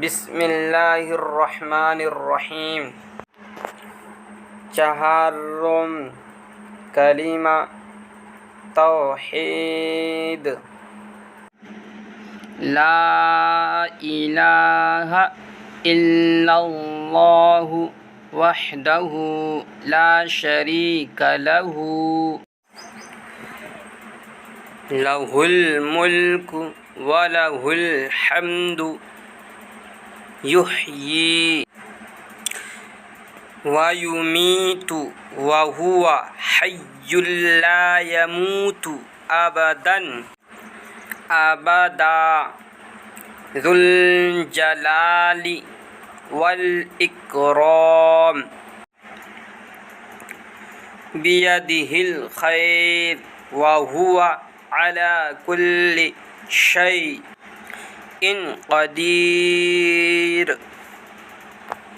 बिस्मिल्लाहिर्रहमानिर्रहीम। चहार्रुम कलिमा तौहीद ला इलाहा इल्लल्लाहु वहदहु ला शरीका लहु लहुल मुल्कु व लहुल हम्दु युह्यी व युमीतु व हुवा हय्युल ला यमूतु अबदन अबदा ज़ुल जलाली वल इकराम बियदिहिल खैर व हुवा अला कुल्लि शैइन क़दीर।